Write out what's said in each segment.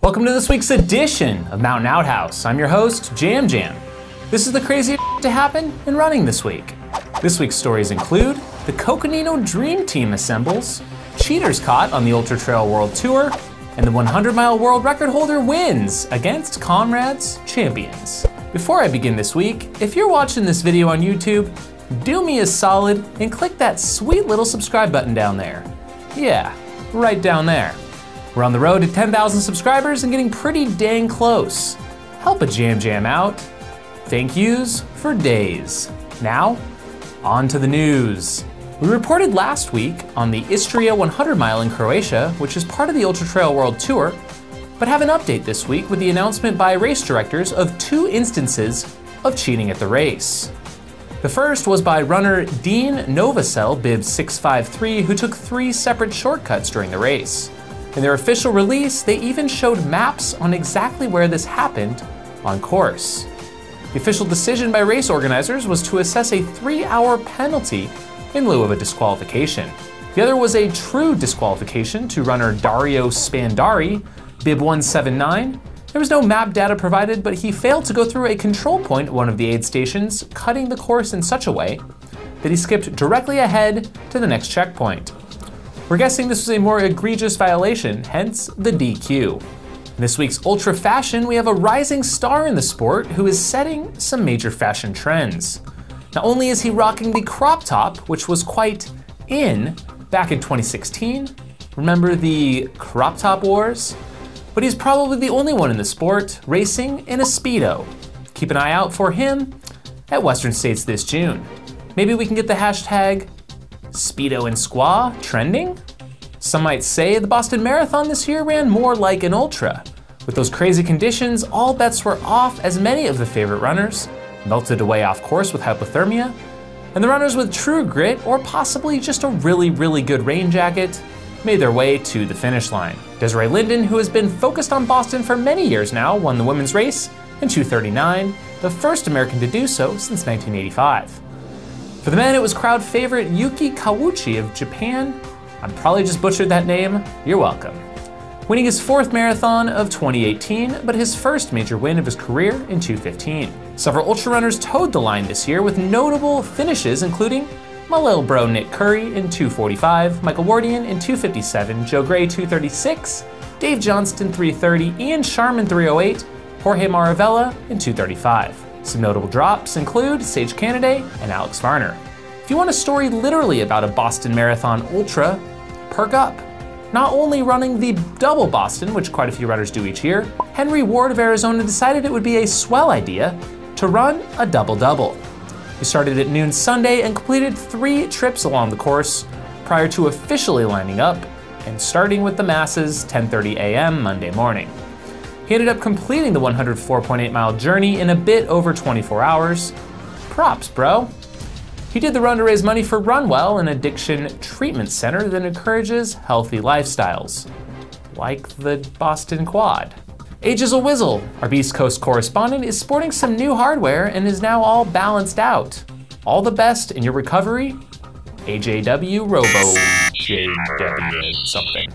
Welcome to this week's edition of Mountain Outhouse. I'm your host, Jam Jam. This is the craziest to happen in running this week. This week's stories include the Coconino Dream Team assembles, cheaters caught on the Ultra Trail World Tour, and the 100-mile world record holder wins against comrades champions. Before I begin this week, if you're watching this video on YouTube, do me a solid and click that sweet little subscribe button down there. Yeah, right down there. We're on the road to 10,000 subscribers and getting pretty dang close. Help a Jam Jam out. Thank yous for days. Now, on to the news. We reported last week on the Istria 100 mile in Croatia, which is part of the Ultra Trail World Tour, but have an update this week with the announcement by race directors of 2 instances of cheating at the race. The first was by runner Dean Novacell, bib 653, who took 3 separate shortcuts during the race. In their official release, they even showed maps on exactly where this happened on course. The official decision by race organizers was to assess a 3-hour penalty in lieu of a disqualification. The other was a true disqualification to runner Dario Spandari, bib 179. There was no map data provided, but he failed to go through a control point at one of the aid stations, cutting the course in such a way that he skipped directly ahead to the next checkpoint. We're guessing this was a more egregious violation, hence the DQ. In this week's Ultra Fashion, we have a rising star in the sport who is setting some major fashion trends. Not only is he rocking the crop top, which was quite in back in 2016, remember the crop top wars? But he's probably the only one in the sport racing in a Speedo. Keep an eye out for him at Western States this June. Maybe we can get the hashtag Speedo and Squaw trending? Some might say the Boston Marathon this year ran more like an ultra. With those crazy conditions, all bets were off as many of the favorite runners melted away off course with hypothermia, and the runners with true grit or possibly just a really good rain jacket made their way to the finish line. Desiree Linden, who has been focused on Boston for many years now, won the women's race in 2:39, the first American to do so since 1985. For the men, it was crowd favorite Yuki Kawuchi of Japan. I probably just butchered that name, you're welcome. Winning his 4th marathon of 2018, but his first major win of his career in 2:15. Several ultra runners towed the line this year with notable finishes, including my little bro Nick Curry in 2:45, Michael Wardian in 2:57, Joe Gray 2:36, Dave Johnston 3:30, Ian Sharman 3:08, Jorge Maravella in 2:35. Some notable drops include Sage Canaday and Alex Varner. If you want a story literally about a Boston Marathon Ultra, perk up. Not only running the double Boston, which quite a few runners do each year, Henry Ward of Arizona decided it would be a swell idea to run a double-double. He started at noon Sunday and completed 3 trips along the course prior to officially lining up and starting with the masses 10:30 a.m. Monday morning. He ended up completing the 104.8 mile journey in a bit over 24 hours. Props, bro. He did the run to raise money for Runwell, an addiction treatment center that encourages healthy lifestyles, like the Boston Quad. Age's Whizzle, our Beast Coast correspondent, is sporting some new hardware and is now all balanced out. All the best in your recovery, AJW Robo JW something.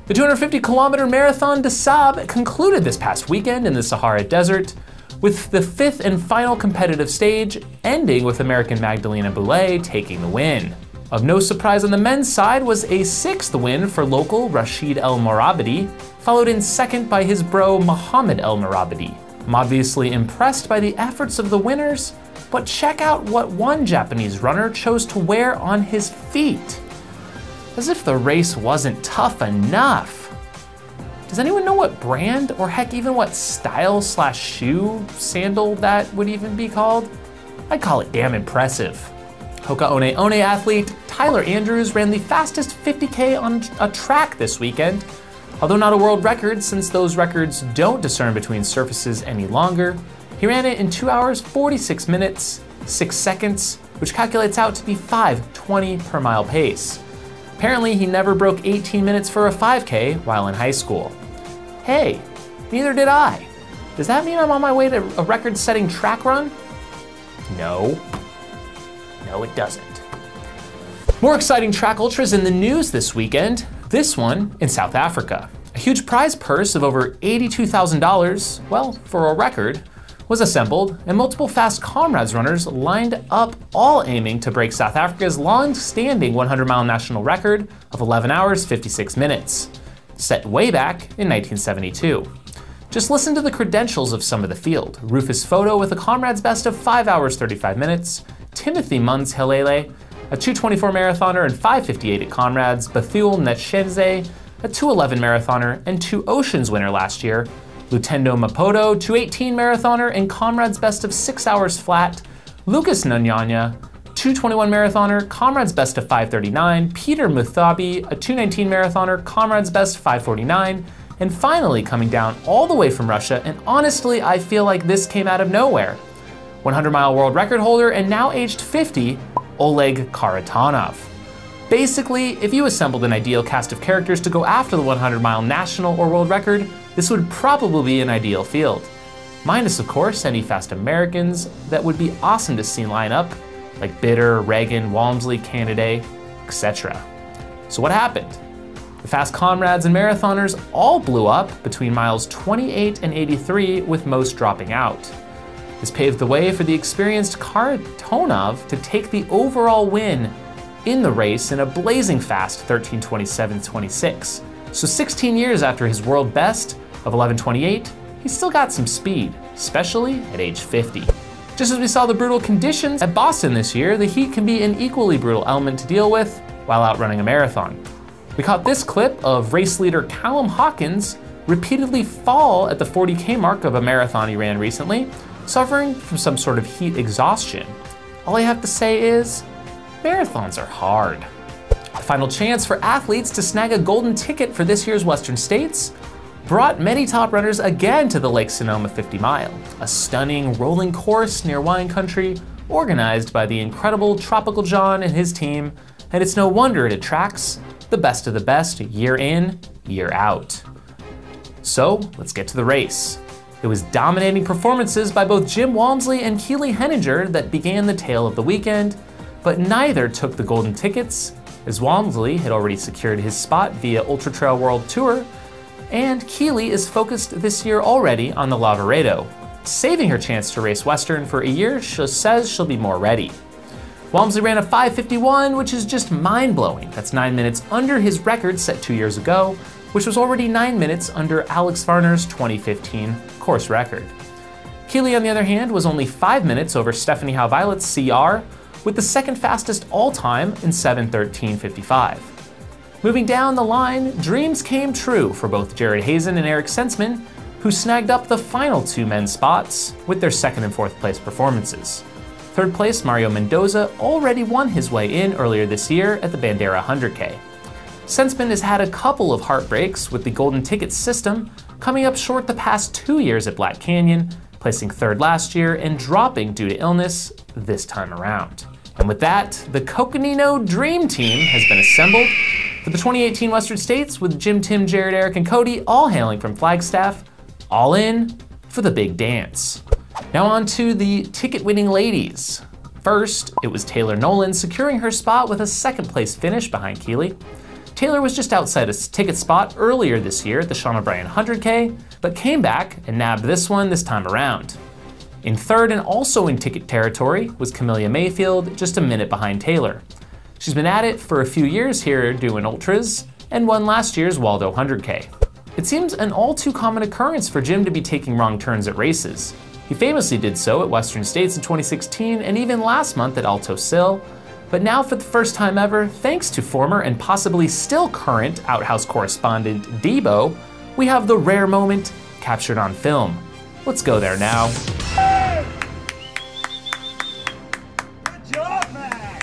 The 250-kilometer Marathon des Sables concluded this past weekend in the Sahara Desert, with the 5th and final competitive stage ending with American Magdalena Boulay taking the win. Of no surprise on the men's side was a 6th win for local Rashid El Morabadi, followed in 2nd by his bro Mohammed El Morabadi. I'm obviously impressed by the efforts of the winners, but check out what one Japanese runner chose to wear on his feet. As if the race wasn't tough enough. Does anyone know what brand, or heck even what style/shoe sandal that would even be called? I'd call it damn impressive. Hoka One One athlete Tyler Andrews ran the fastest 50K on a track this weekend. Although not a world record, since those records don't discern between surfaces any longer, he ran it in 2 hours, 46 minutes, 6 seconds, which calculates out to be 5:20 per mile pace. Apparently, he never broke 18 minutes for a 5K while in high school. Hey, neither did I. Does that mean I'm on my way to a record-setting track run? No. No, it doesn't. More exciting track ultras in the news this weekend, this one in South Africa. A huge prize purse of over $82,000, well, for a record, was assembled, and multiple fast comrades runners lined up, all aiming to break South Africa's long-standing 100-mile national record of 11 hours, 56 minutes, set way back in 1972. Just listen to the credentials of some of the field. Rufus Photo with a comrade's best of 5 hours, 35 minutes, Timothy Munz Helele, a 2:24 marathoner and 5:58 at comrades, Bethul Netshenze, a 2:11 marathoner and 2 Oceans winner last year, Lutendo Mapoto, 2:18 marathoner and comrades best of 6 hours flat, Lucas Nanyanya, 2:21 marathoner, comrades best of 5:39, Peter Muthabi, a 2:19 marathoner, comrades best 5:49, and finally coming down all the way from Russia, and honestly I feel like this came out of nowhere, 100-mile world record holder and now aged 50, Oleg Kharitonov. Basically, if you assembled an ideal cast of characters to go after the 100-mile national or world record, this would probably be an ideal field. Minus, of course, any fast Americans that would be awesome to see line up, like Bitter, Reagan, Walmsley, Canada, etc. So what happened? The fast comrades and marathoners all blew up between miles 28 and 83, with most dropping out. This paved the way for the experienced Kharitonov to take the overall win in the race in a blazing fast 13:27.26. So 16 years after his world best of 11:28, he's still got some speed, especially at age 50. Just as we saw the brutal conditions at Basin this year, the heat can be an equally brutal element to deal with while outrunning a marathon. We caught this clip of race leader Callum Hawkins repeatedly fall at the 40K mark of a marathon he ran recently, suffering from some sort of heat exhaustion. All I have to say is, marathons are hard. The final chance for athletes to snag a golden ticket for this year's Western States brought many top runners again to the Lake Sonoma 50 Mile, a stunning rolling course near wine country organized by the incredible Tropical John and his team, and it's no wonder it attracts the best of the best year in, year out. So let's get to the race. It was dominating performances by both Jim Walmsley and Keely Henninger that began the tale of the weekend, but neither took the golden tickets, as Walmsley had already secured his spot via Ultra Trail World Tour, and Keely is focused this year already on the Lavaredo, saving her chance to race Western for a year she says she'll be more ready. Walmsley ran a 5:51, which is just mind-blowing. That's 9 minutes under his record set 2 years ago, which was already 9 minutes under Alex Varner's 2015 course record. Keely, on the other hand, was only 5 minutes over Stephanie Howe Violet's CR, with the second fastest all-time in 7:13.55. Moving down the line, dreams came true for both Jared Hazen and Eric Sensman, who snagged up the final 2 men's spots with their 2nd and 4th place performances. 3rd place, Mario Mendoza, already won his way in earlier this year at the Bandera 100K. Sensman has had a couple of heartbreaks with the golden ticket system, coming up short the past 2 years at Black Canyon, placing 3rd last year and dropping due to illness this time around. And with that, the Coconino Dream Team has been assembled for the 2018 Western States, with Jim, Tim, Jared, Eric, and Cody all hailing from Flagstaff, all in for the big dance. Now on to the ticket-winning ladies. First, it was Taylor Nolan securing her spot with a 2nd place finish behind Keely. Taylor was just outside a ticket spot earlier this year at the Sean O'Brien 100K, but came back and nabbed this one this time around. In 3rd and also in ticket territory was Camellia Mayfield, just a minute behind Taylor. She's been at it for a few years here doing ultras, and won last year's Waldo 100K. It seems an all too common occurrence for Jim to be taking wrong turns at races. He famously did so at Western States in 2016 and even last month at Alto Sil, but now for the first time ever, thanks to former and possibly still current Outhouse correspondent Debo, we have the rare moment captured on film. Let's go there now. Good job, man!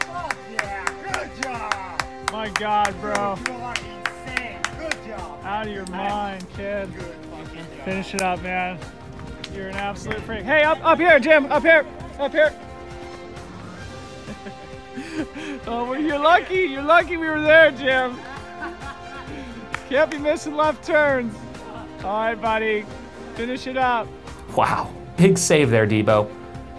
Fuck yeah, good job! My God, bro. You are insane. Good job. Out of your mind, kid. Good fucking job. Finish it up, man. You're an absolute freak. Hey, up here, Jim, up here. Oh, well, you're lucky we were there, Jim. Can't be missing left turns. All right, buddy, finish it up. Wow, big save there, Debo.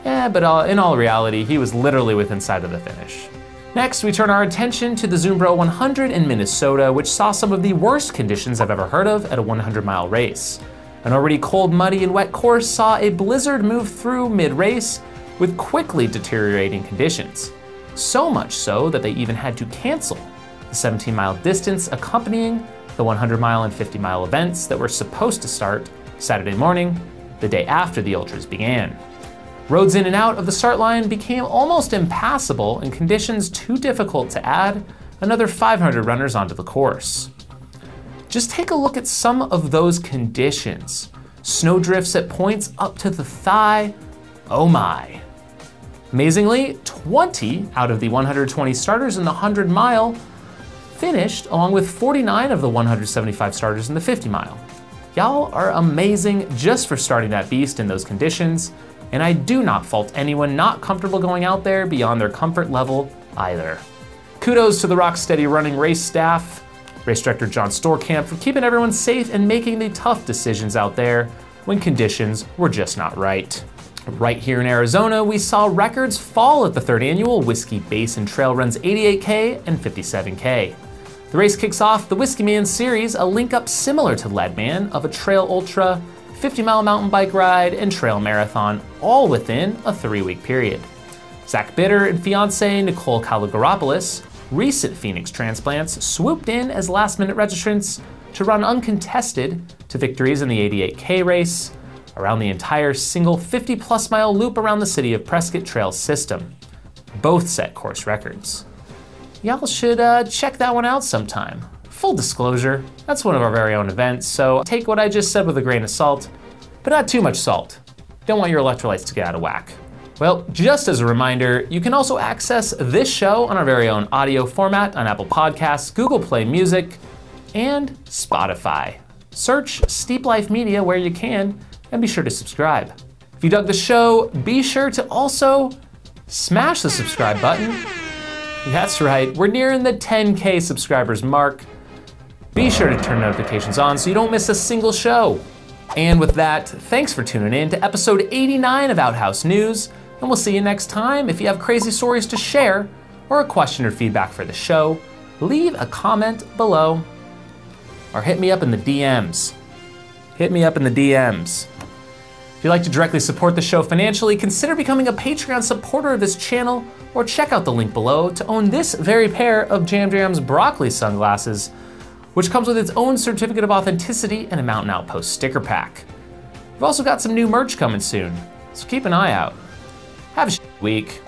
Yeah, but in all reality, he was literally within sight of the finish. Next, we turn our attention to the Zumbro 100 in Minnesota, which saw some of the worst conditions I've ever heard of at a 100-mile race. An already cold, muddy, and wet course saw a blizzard move through mid-race with quickly deteriorating conditions. So much so that they even had to cancel the 17-mile distance accompanying the 100-mile and 50-mile events that were supposed to start Saturday morning, the day after the ultras began. Roads in and out of the start line became almost impassable and conditions too difficult to add another 500 runners onto the course. Just take a look at some of those conditions. Snow drifts at points up to the thigh, oh my. Amazingly, 20 out of the 120 starters in the 100-mile finished, along with 49 of the 175 starters in the 50-mile. Y'all are amazing just for starting that beast in those conditions, and I do not fault anyone not comfortable going out there beyond their comfort level either. Kudos to the rock-steady running race staff, race director John Storkamp for keeping everyone safe and making the tough decisions out there when conditions were just not right. Right here in Arizona, we saw records fall at the 3rd annual Whiskey Basin Trail Runs 88K and 57K. The race kicks off the Whiskey Man Series, a link-up similar to Leadman of a trail ultra, 50-mile mountain bike ride, and trail marathon, all within a 3-week period. Zach Bitter and fiancée Nicole Kalogaropoulos, recent Phoenix transplants, swooped in as last-minute registrants to run uncontested to victories in the 88K race around the entire single 50-plus mile loop around the city of Prescott Trail system. Both set course records. Y'all should check that one out sometime. Full disclosure, that's one of our very own events, so take what I just said with a grain of salt, but not too much salt. Don't want your electrolytes to get out of whack. Well, just as a reminder, you can also access this show on our very own audio format on Apple Podcasts, Google Play Music, and Spotify. Search Steep Life Media where you can, and be sure to subscribe. If you dug the show, be sure to also smash the subscribe button. That's right, we're nearing the 10K subscribers mark. Be sure to turn notifications on so you don't miss a single show. And with that, thanks for tuning in to episode 89 of Outhouse News, and we'll see you next time. If you have crazy stories to share or a question or feedback for the show, leave a comment below or hit me up in the DMs. Hit me up in the DMs. If you'd like to directly support the show financially, consider becoming a Patreon supporter of this channel or check out the link below to own this very pair of Jam Jam's broccoli sunglasses, which comes with its own certificate of authenticity and a Mountain Outpost sticker pack. We've also got some new merch coming soon, so keep an eye out. Have a week.